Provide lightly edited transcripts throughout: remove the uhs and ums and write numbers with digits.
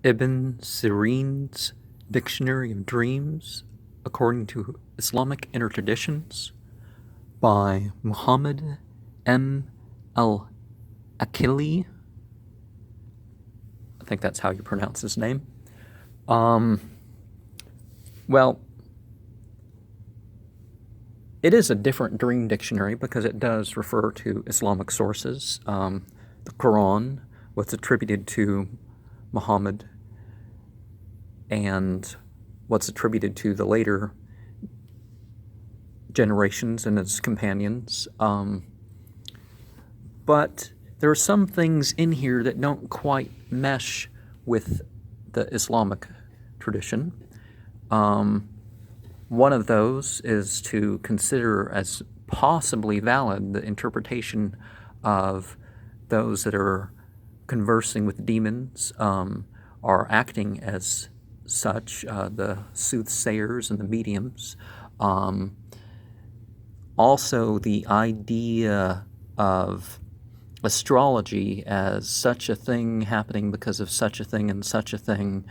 Ibn Serin's Dictionary of Dreams, according to Islamic Inner Traditions, by Muhammad M. Akili. I think that's how you pronounce his name. Well, it is a different dream dictionary because it does refer to Islamic sources. The Quran, what's attributed to Muhammad, and what's attributed to the later generations and his companions. But there are some things in here that don't quite mesh with the Islamic tradition. One of those is to consider as possibly valid the interpretation of those that are conversing with demons, are acting as such, the soothsayers and the mediums. Also, the idea of astrology as such a thing happening because of such a thing and such a thing,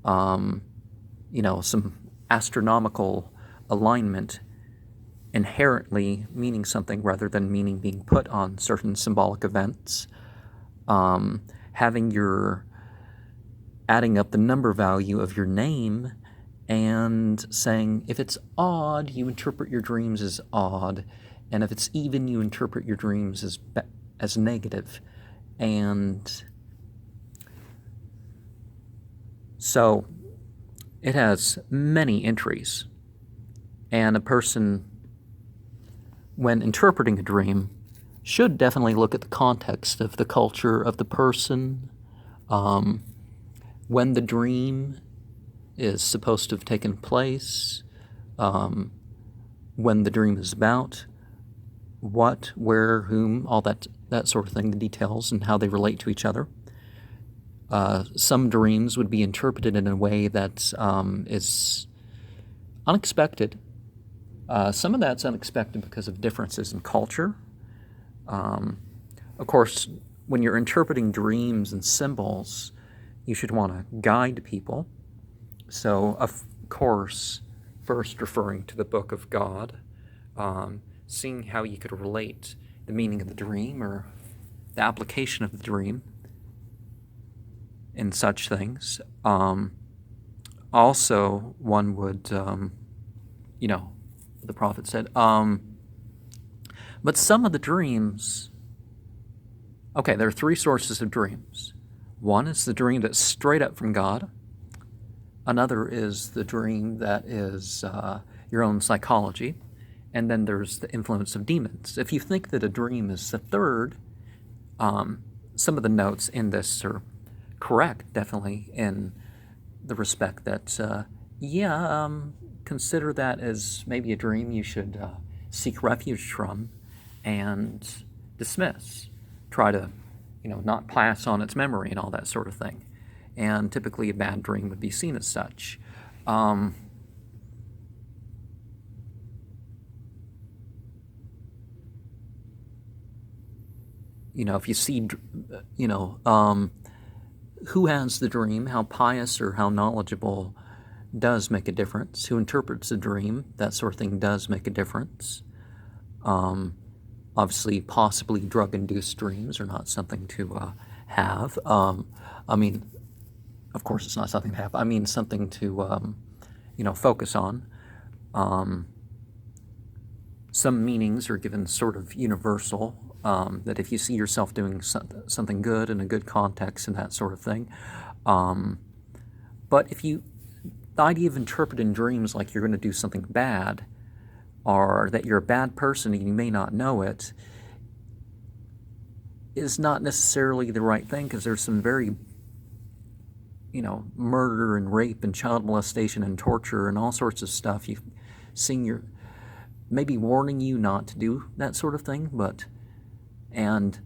some astronomical alignment inherently meaning something rather than meaning being put on certain symbolic events. Having your adding up the number value of your name and saying if it's odd, you interpret your dreams as odd, and if it's even, you interpret your dreams as negative. And so it has many entries, and a person, when interpreting a dream, should definitely look at the context of the culture of the person, when the dream is supposed to have taken place, when the dream is about, what, where, whom, all that sort of thing, the details and how they relate to each other. Some dreams would be interpreted in a way that is unexpected. Some of that's unexpected because of differences in culture. Of course, when you're interpreting dreams and symbols, you should want to guide people. So, of course, first referring to the Book of God, seeing how you could relate the meaning of the dream or the application of the dream in such things. Also, one would, the Prophet said, but some of the dreams, okay, there are three sources of dreams. One is the dream that's straight up from God. Another is the dream that is your own psychology. And then there's the influence of demons. If you think that a dream is the third, some of the notes in this are correct, definitely, in the respect that, consider that as maybe a dream you should seek refuge from and dismiss. Try to, not pass on its memory and all that sort of thing. And typically a bad dream would be seen as such. If you see, who has the dream, how pious or how knowledgeable does make a difference. Who interprets a dream, that sort of thing does make a difference. Obviously, possibly drug-induced dreams are not something to have. Of course, it's not something to have. I mean, something to, focus on. Some meanings are given sort of universal, that if you see yourself doing something good in a good context and that sort of thing. But the idea of interpreting dreams like you're going to do something bad, or that you're a bad person and you may not know it, is not necessarily the right thing, because there's some very, murder and rape and child molestation and torture and all sorts of stuff. You've seen maybe warning you not to do that sort of thing, and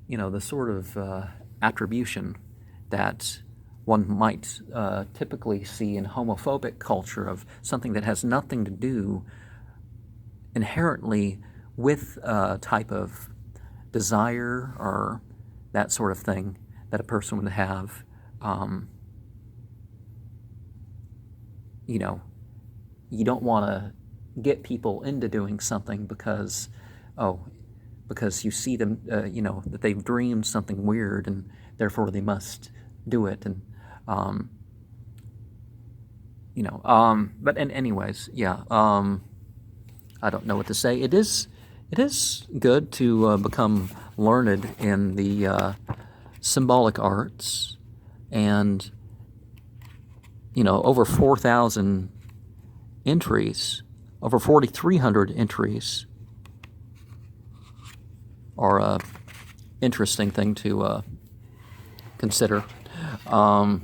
the sort of attribution that one might typically see in homophobic culture of something that has nothing to do inherently with a type of desire or that sort of thing, that a person would have. You don't want to get people into doing something because you see them, that they've dreamed something weird and therefore they must do it. And, anyways, yeah, I don't know what to say. It is good to become learned in the symbolic arts, and, over 4,000 entries, over 4,300 entries are a interesting thing to consider. And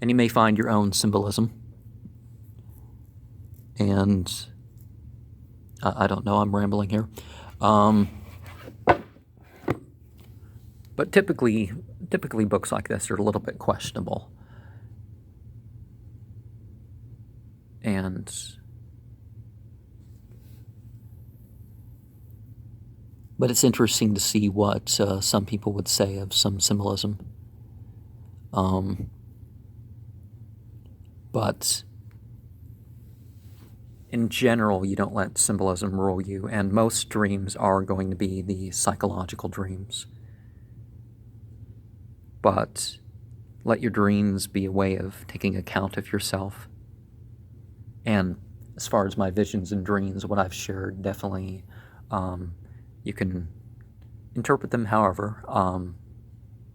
you may find your own symbolism. And I don't know, I'm rambling here. But typically books like this are a little bit questionable. But it's interesting to see what some people would say of some symbolism. But in general, you don't let symbolism rule you, and most dreams are going to be the psychological dreams. But let your dreams be a way of taking account of yourself. And as far as my visions and dreams, what I've shared, definitely you can interpret them however.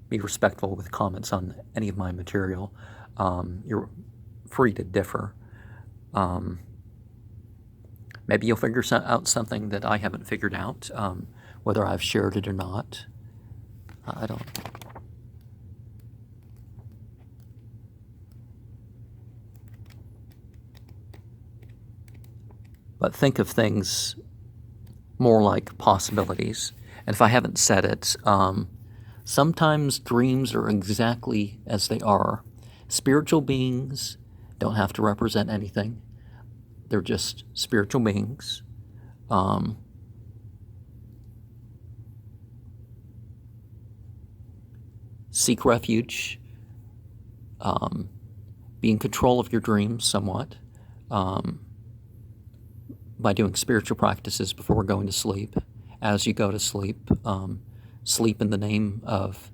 Be respectful with comments on any of my material. You're free to differ. Maybe you'll figure out something that I haven't figured out, whether I've shared it or not. I don't. But think of things more like possibilities. And if I haven't said it, sometimes dreams are exactly as they are. Spiritual beings don't have to represent anything. They're just spiritual beings. Seek refuge. Be in control of your dreams somewhat. By doing spiritual practices before going to sleep. As you go to sleep, sleep in the name of,